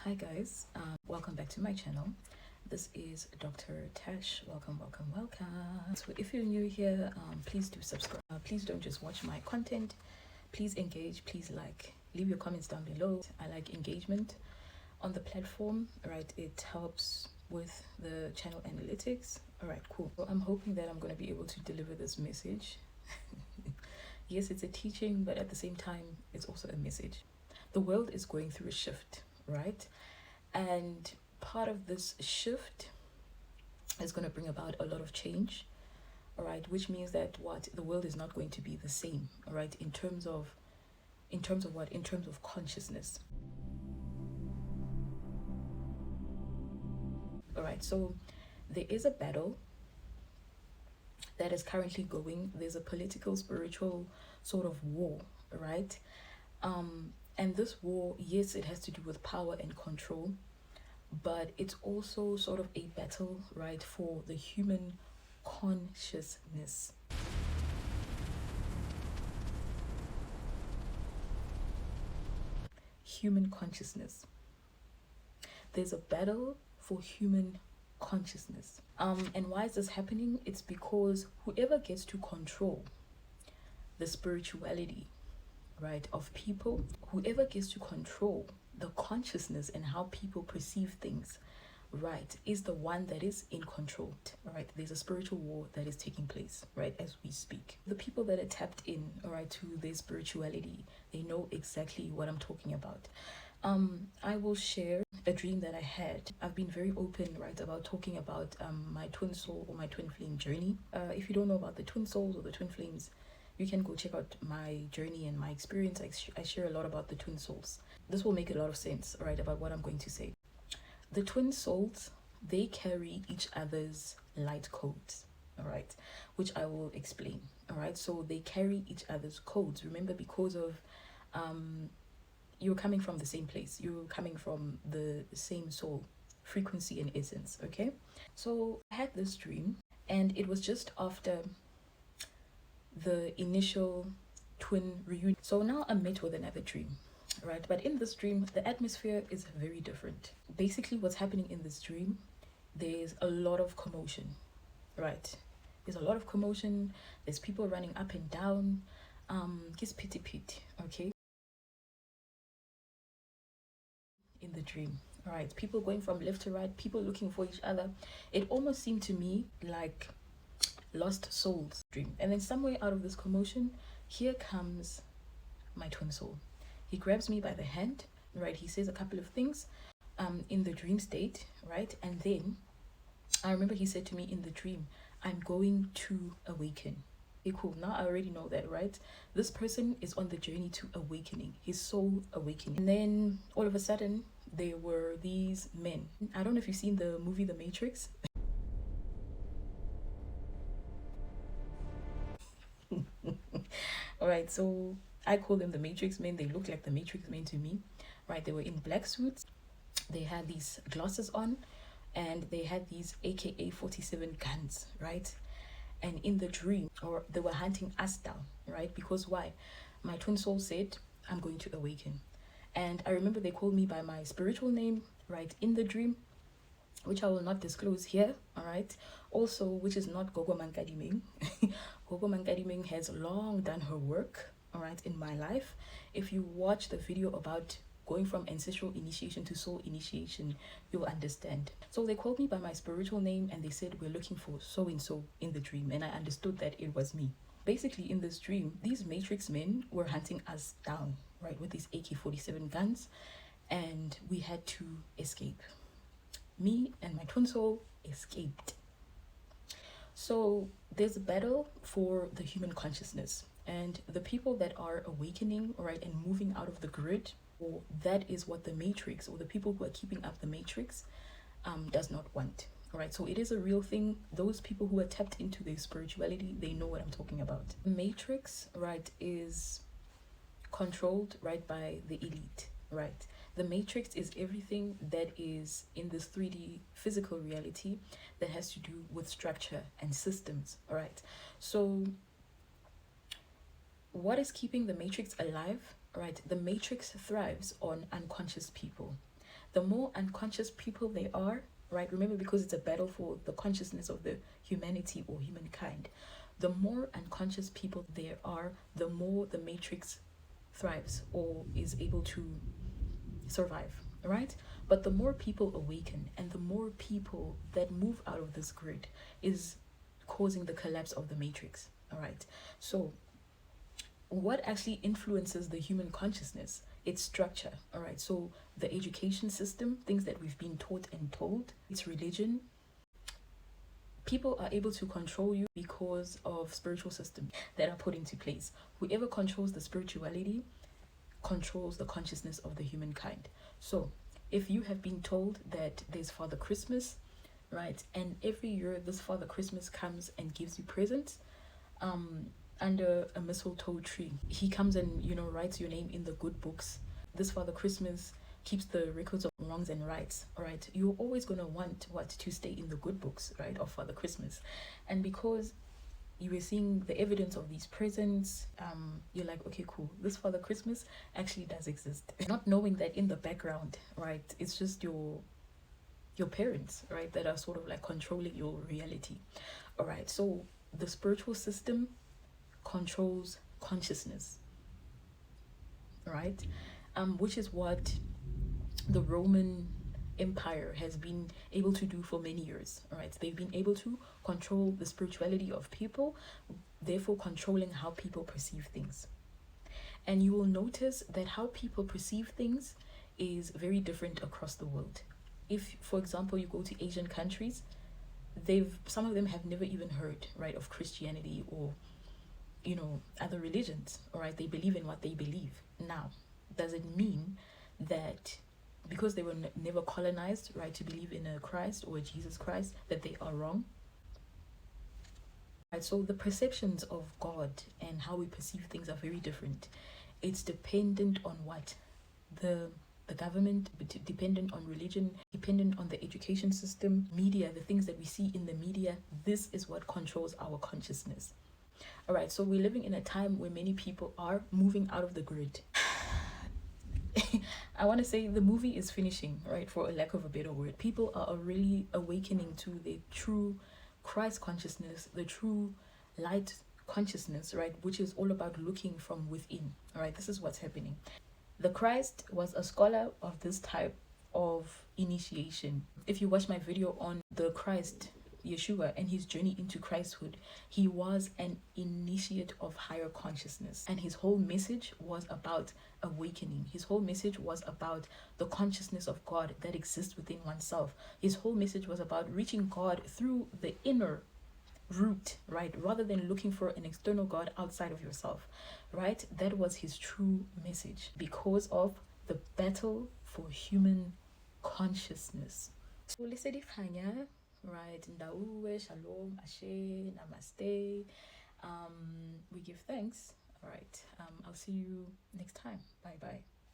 Hi guys, welcome back to my channel. This is Dr. Tash. Welcome. So if you're new here, please do subscribe. Please don't just watch my content. Please engage, please leave your comments down below. I like engagement on the platform, right? It helps with the channel analytics. All right, cool. So I'm hoping that I'm going to be able to deliver this message. Yes, it's a teaching, but at the same time, it's also a message. The world is going through a shift, right? And part of this shift is going to bring about a lot of change, all right, which means that the world is not going to be the same, all right, in terms of consciousness. All right, so there is a battle that is currently going. There's a political, spiritual sort of war, right? And this war, yes, it has to do with power and control, but it's also sort of a battle, right, for the human consciousness. Human consciousness. There's a battle for human consciousness. And why is this happening? It's because whoever gets to control the spirituality, right, of people, whoever gets to control the consciousness and how people perceive things, right, is the one that is in control. All right, there's a spiritual war that is taking place, right, as we speak. The people that are tapped in, all right, to their spirituality, they know exactly what I'm talking about. I will share a dream that I had. I've been very open, right, about talking about my twin soul or my twin flame journey. If you don't know about the twin souls or the twin flames, you can go check out my journey and my experience. I share a lot about the twin souls. This will make a lot of sense, right, about what I'm going to say. The twin souls, they carry each other's light codes, all right, which I will explain, all right. So they carry each other's codes. Remember, because of you're coming from the same place, you're coming from the same soul frequency and essence, okay? So I had this dream, and it was just after the initial twin reunion. So now I'm met with another dream, right? But in this dream, the atmosphere is very different. Basically, what's happening in this dream, there's a lot of commotion, right? There's a lot of commotion. There's people running up and down. Kiss pity pit, okay? In the dream, right? People going from left to right, people looking for each other. It almost seemed to me like lost souls dream. And then somewhere out of this commotion, here comes my twin soul. He grabs me by the hand, right? He says a couple of things in the dream state, right? And then I remember he said to me in the dream, I'm going to awaken. Okay, cool. Now I already know that, right? This person is on the journey to awakening, his soul awakening. And then all of a sudden, there were these men. I don't know if you've seen the movie The Matrix. All right, so I call them the Matrix men. They look like the Matrix men to me, right? They were in black suits. They had these glasses on, and they had these AK-47 guns, right? And in the dream, or they were hunting us down, right? Because why? My twin soul said, I'm going to awaken. And I remember they called me by my spiritual name, right, in the dream, which I will not disclose here, all right? Also, which is not Gogo Mankadiming. Gogo Mankadiming has long done her work, all right, in my life. If you watch the video about going from ancestral initiation to soul initiation, you'll understand. So they called me by my spiritual name, and they said, we're looking for so-and-so in the dream. And I understood that it was me. Basically, in this dream, these Matrix men were hunting us down, right, with these AK-47 guns, and we had to escape. Me and my twin soul escaped. So there's a battle for the human consciousness, and the people that are awakening, right, and moving out of the grid, or that is what the Matrix, or the people who are keeping up the Matrix, does not want. All right, so it is a real thing. Those people who are tapped into their spirituality, they know what I'm talking about. The Matrix, right, is controlled, right, by the elite, right? The Matrix is everything that is in this 3D physical reality that has to do with structure and systems, all right? So what is keeping the Matrix alive, right? The Matrix thrives on unconscious people. The more unconscious people they are, right? Remember, because it's a battle for the consciousness of the humanity or humankind. The more unconscious people there are, the more the matrix thrives or is able to survive, right? But the more people awaken and the more people that move out of this grid is causing the collapse of the matrix, all right? So what actually influences the human consciousness? Its structure, all right? So the education system, things that we've been taught and told, its religion. People are able to control you because of spiritual systems that are put into place. Whoever controls the spirituality controls the consciousness of the humankind. So if you have been told that there's Father Christmas, right, and every year this Father Christmas comes and gives you presents under a mistletoe tree, he comes and, you know, writes your name in the good books. This Father Christmas keeps the records of wrongs and rights, all right? You're always going to want to stay in the good books, right, of Father Christmas. And because you were seeing the evidence of these presents, you're like, okay, cool, this Father Christmas actually does exist. Not knowing that in the background, right, it's just your parents, right, that are sort of like controlling your reality. All right, so the spiritual system controls consciousness, right? Which is what the Roman Empire has been able to do for many years. All right, they've been able to control the spirituality of people, therefore controlling how people perceive things. And you will notice that how people perceive things is very different across the world. If, for example, you go to Asian countries, some of them have never even heard, right, of Christianity or, you know, other religions. All right, they believe in what they believe. Now, does it mean that because they were never colonized, right, to believe in a Christ or a Jesus Christ, that they are wrong? Right, so the perceptions of God and how we perceive things are very different. It's dependent on what? The government, dependent on religion, dependent on the education system, media, the things that we see in the media. This is what controls our consciousness. All right, so we're living in a time where many people are moving out of the grid. I want to say the movie is finishing, right, for a lack of a better word. People are really awakening to the true Christ consciousness, the true light consciousness, right, which is all about looking from within. All right, this is what's happening. The Christ was a scholar of this type of initiation. If you watch my video on the Christ, Yeshua, and his journey into Christhood, he was an initiate of higher consciousness, and his whole message was about awakening. His whole message was about the consciousness of God that exists within oneself. His whole message was about reaching God through the inner root, right, rather than looking for an external God outside of yourself, right? That was his true message, because of the battle for human consciousness. So let's say right, Ndauwe, Shalom, Ashe, Namaste. We give thanks. All right, I'll see you next time. Bye bye.